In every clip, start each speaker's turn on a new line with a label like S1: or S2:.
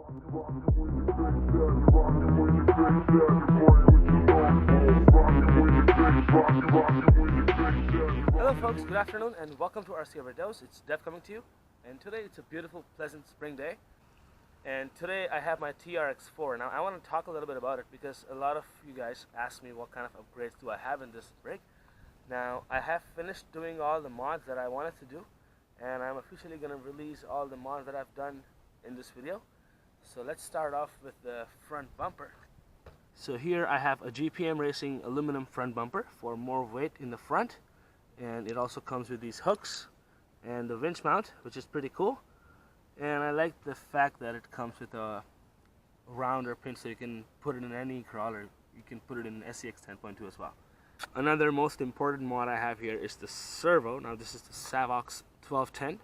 S1: Hello folks, good afternoon and welcome to RC Overdose. It's Dev coming to you, and today it's a beautiful, pleasant spring day. And today I have my TRX4. Now I want to talk a little bit about it because a lot of you guys ask me what kind of upgrades do I have in this rig. Now I have finished doing all the mods that I wanted to do, and I'm officially going to release all the mods that I've done in this video. So let's start off with the front bumper. So here I have a GPM Racing aluminum front bumper for more weight in the front, and it also comes with these hooks and the winch mount, which is pretty cool. And I like the fact that it comes with a rounder pin, so you can put it in any crawler. You can put it in SCX 10.2 as well. Another most important mod I have here is the servo. Now this is the Savox 1210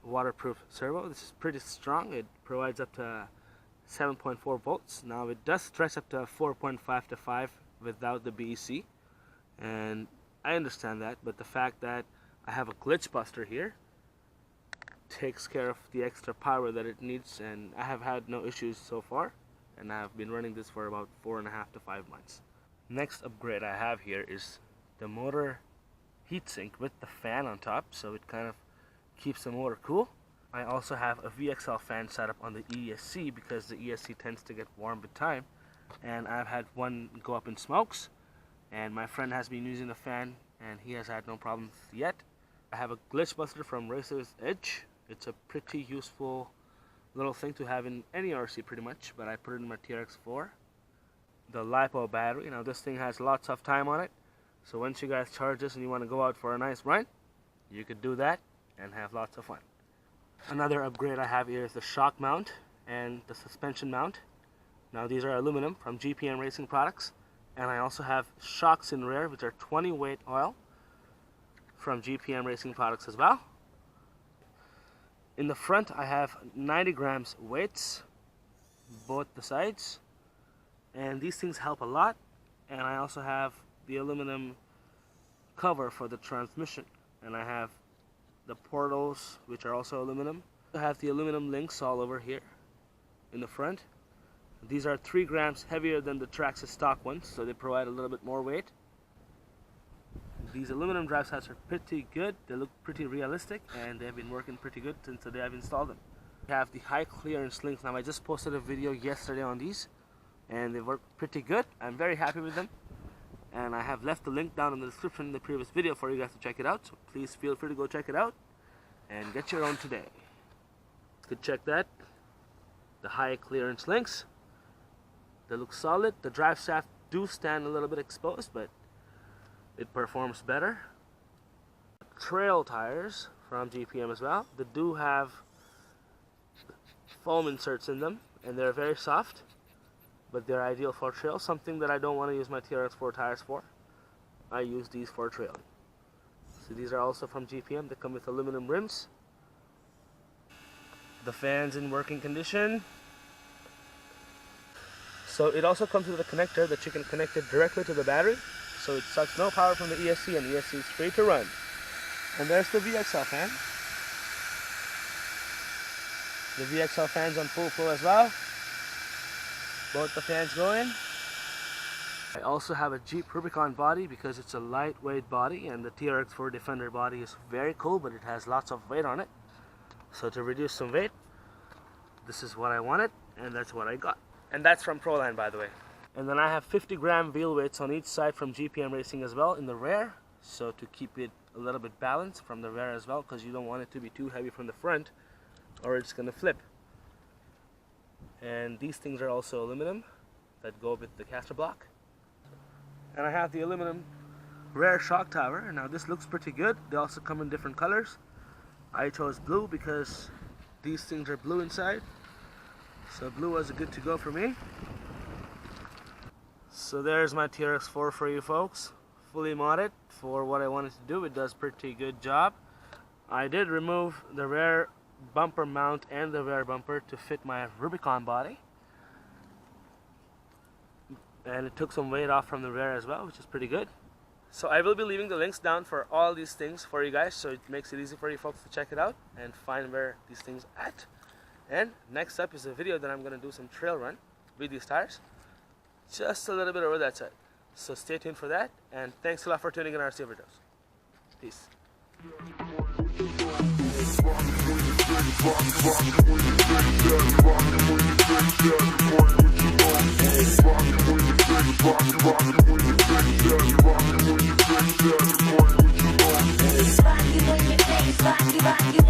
S1: waterproof servo. This is pretty strong. It provides up to 7.4 volts. Now it does stretch up to 4.5 to 5 without the BEC, and I understand that, but the fact that I have a glitch buster here takes care of the extra power that it needs, and I have had no issues so far, and I have been running this for about 4.5 to 5 months. Next upgrade I have here is the motor heatsink with the fan on top, so it kind of keeps the motor cool. I also have a VXL fan set up on the ESC because the ESC tends to get warm with time, and I've had one go up in smokes, and my friend has been using the fan and he has had no problems yet. I have a glitch buster from Racer's Edge. It's a pretty useful little thing to have in any RC pretty much, but I put it in my TRX4. The LiPo battery. Now this thing has lots of time on it, so once you guys charge this and you want to go out for a nice run, you could do that and have lots of fun. Another upgrade I have here is the shock mount and the suspension mount. Now these are aluminum from GPM Racing products, and I also have shocks in rear, which are 20 weight oil from GPM Racing products as well. In the front I have 90 grams weights, both the sides, and these things help a lot. And I also have the aluminum cover for the transmission, and I have the portals, which are also aluminum. I have the aluminum links all over here in the front. These are 3 grams heavier than the Traxxas stock ones, so they provide a little bit more weight. These aluminum drive sets are pretty good. They look pretty realistic, and they've been working pretty good since the day I've installed them. I have the high clearance links. Now I just posted a video yesterday on these, and they work pretty good. I'm very happy with them, and I have left the link down in the description in the previous video for you guys to check it out, so please feel free to go check it out and get your own today. You could check that. The high clearance links, they look solid. The drive shaft do stand a little bit exposed, but it performs better. Trail tires from GPM as well. They do have foam inserts in them, and they're very soft, but they're ideal for trail, something that I don't want to use my TRX4 tires for. I use these for trailing. So these are also from GPM. They come with aluminum rims. The fan's in working condition. So it also comes with a connector that you can connect it directly to the battery, so it sucks no power from the ESC, and the ESC is free to run. And there's the VXL fan. The VXL fan's on full flow as well. Both the fans going. I also have a Jeep Rubicon body because it's a lightweight body, and the TRX4 Defender body is very cool, but it has lots of weight on it. So to reduce some weight, this is what I wanted, and that's what I got. And that's from Proline, by the way. And then I have 50 gram wheel weights on each side from GPM Racing as well in the rear, so to keep it a little bit balanced from the rear as well, because you don't want it to be too heavy from the front or it's going to flip. And these things are also aluminum that go with the caster block. And I have the aluminum rear shock tower. Now this looks pretty good. They also come in different colors. I chose blue because these things are blue inside, so blue was good to go for me. So there's my TRX4 for you folks, fully modded for what I wanted to do. It does pretty good job. I did remove the rear bumper mount and the rear bumper to fit my Rubicon body, and it took some weight off from the rear as well, which is pretty good. So I will be leaving the links down for all these things for you guys, so it makes it easy for you folks to check it out and find where these things are at. And next up is a video that I'm going to do some trail run with these tires, just a little bit over that side. So stay tuned for that, and thanks a lot for tuning in RC Overdose. Peace.
S2: Rock you in your face, rock you